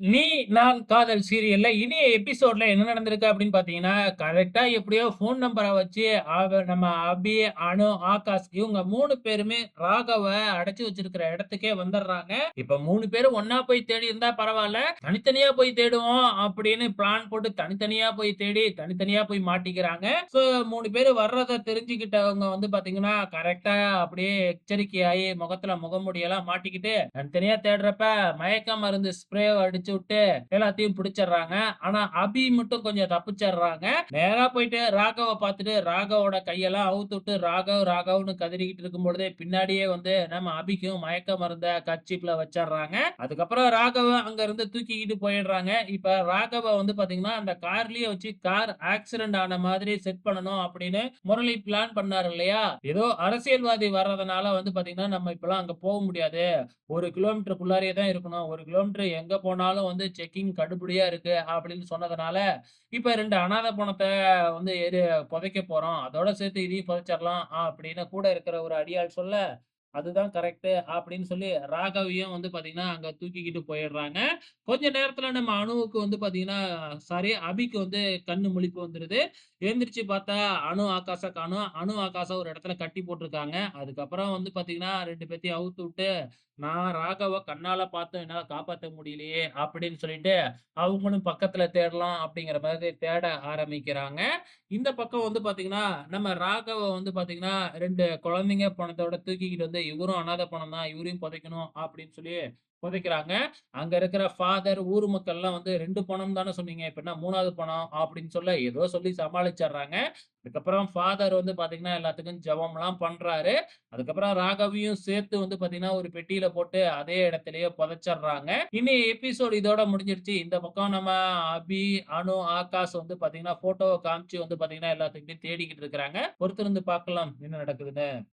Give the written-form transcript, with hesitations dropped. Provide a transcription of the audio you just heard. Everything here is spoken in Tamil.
நீ நான் காதல் சீரியல்ல இனிய எபிசோட்ல என்ன நடந்திருக்கு அப்படின்னு பார்த்தீங்கன்னா, கரெக்ட்டா எப்படியோ ஃபோன் நம்பர வச்சு நம்ம அபி, அனு, ஆகாஷ் இவங்க 3 பேருமே ராகவ அடைச்சு வச்சிருக்கிற இடத்துக்கே வந்துடுறாங்க. இப்ப 3 பேரும் ஒண்ணா போய் தேடி இருந்தா பரவால்ல. தனித்தனியா போய் தேடுவோம் அப்படின்னு பிளான் போட்டு தனித்தனியா போய் தேடி, தனித்தனியா போய் மாட்டிக்கிறாங்க. 3 பேரு வர்றத தெரிஞ்சுக்கிட்டவங்க வந்து பார்த்தீங்கன்னா, கரெக்ட்டா அப்படியே எச்சரிக்கையாயி முகத்துல முகமூடியெல்லாம் மாட்டிக்கிட்டு, தனித்தனியா தேடுறப்ப மயக்க மருந்து ஸ்ப்ரே அடிச்சுவுட்டு எல்லாத்தையும் பிடிச்சிடுறாங்க. ஆனா அபி மட்டும் கொஞ்சம் தப்பிச்சிடுறாங்க. நேரா போயிட்டு ராகவ பார்த்துட்டு ராகவோட கையெல்லாம் அவுத்துட்டு ராகவ் ராகவ்னு கதறிக்கிட்டு இருக்கும் பொழுதே பின்னாடியே வந்து நம்ம அபிக்கும் மயக்க மருந்த கர்ச்சீப்ல வச்சிடுறாங்க. அதுக்கப்புறம் ராகவ அங்க இருந்து தூக்கிக்கிட்டு போயிடுறாங்க. இப்ப ராகவ வந்து பாத்தீங்கன்னா அந்த கார்லயே வச்சு கார் ஆக்சிடென்ட் ஆன மாதிரி செட் பண்ணணும் அப்படின்னு முரளி பிளான் பண்ணாரு இல்லையா? ஏதோ அரசியல்வாதி வர்றதுனால வந்து பாத்தீங்கன்னா நம்ம இப்பலாம் அங்க போ முடியாது. 1 கிலோமீட்டருக்குள்ளாரயே தான் இருக்கணும். 1 கிலோமீட்டர் எங்க போனாலும் வந்து செக்கிங் கடுபடியா இருக்கு அப்படின்னு சொன்னதுனால, இப்ப 2 அனாதை பொணத்த வந்து புதைக்க போறோம். அதோட சேர்த்து இதையும் புதைச்சிடலாம் அப்படின்னு கூட இருக்கிற ஒரு அடியாள் சொல்ல, அதுதான் கரெக்ட்டு அப்படின்னு சொல்லி ராகவியும் வந்து பார்த்தீங்கன்னா, அங்க தூக்கிக்கிட்டு போயிடுறாங்க. கொஞ்ச நேரத்துல நம்ம அணுவுக்கு வந்து பார்த்தீங்கன்னா, சாரி அபிக்கு வந்து கண்ணு முழிப்பு வந்துருது. எழுந்திரிச்சு பார்த்தா அணு, ஆகாஷ காணோம். அணு, ஆகாஷ ஒரு இடத்துல கட்டி போட்டுருக்காங்க. அதுக்கப்புறம் வந்து பார்த்தீங்கன்னா, 2 பேத்தையும் அவுத்துவிட்டு, "நான் ராகவ கண்ணால பார்த்தும் என்னால காப்பாத்த முடியலையே!" அப்படின்னு சொல்லிட்டு, அவங்களும் பக்கத்துல தேடலாம் அப்படிங்கிற மாதிரி தேட ஆரம்பிக்கிறாங்க. இந்த பக்கம் வந்து பார்த்தீங்கன்னா, நம்ம ராகவ வந்து பார்த்தீங்கன்னா, 2 குழந்தைங்க பொணத்தோட தூக்கிக்கிட்டு வந்து, இவரும் அனாதை பொணம் தான், இவரையும் புதைக்கணும் அப்படின்னு சொல்லி புதைக்கிறாங்க. அங்க இருக்கிற ஃபாதர், ஊர் மக்கள்லாம் வந்து 2 பொணம் தானே சொன்னீங்க, இப்ப என்ன 3வது பொணம் அப்படின்னு சொல்ல, ஏதோ சொல்லி சமாளிச்சர்றாங்க. அதுக்கப்புறம் ஃபாதர் வந்து பார்த்தீங்கன்னா, எல்லாத்துக்கும் ஜெபம்லாம் பண்றாரு. அதுக்கப்புறம் ராகவியும் சேர்த்து வந்து பார்த்தீங்கன்னா, ஒரு பெட்டியில போட்டு அதே இடத்திலேயே புதைச்சர்றாங்க. இன்னைய எபிசோட் இதோட முடிஞ்சிருச்சு. இந்த பக்கம் நம்ம அபி, அனு, ஆகாஷ் வந்து பார்த்தீங்கன்னா, ஃபோட்டோவ காமிச்சு வந்து பார்த்தீங்கன்னா, எல்லாத்துக்கிட்டயும் தேடிக்கிட்டு இருக்கிறாங்க. பொறுத்திருந்து பார்க்கலாம் என்ன நடக்குதுன்னு.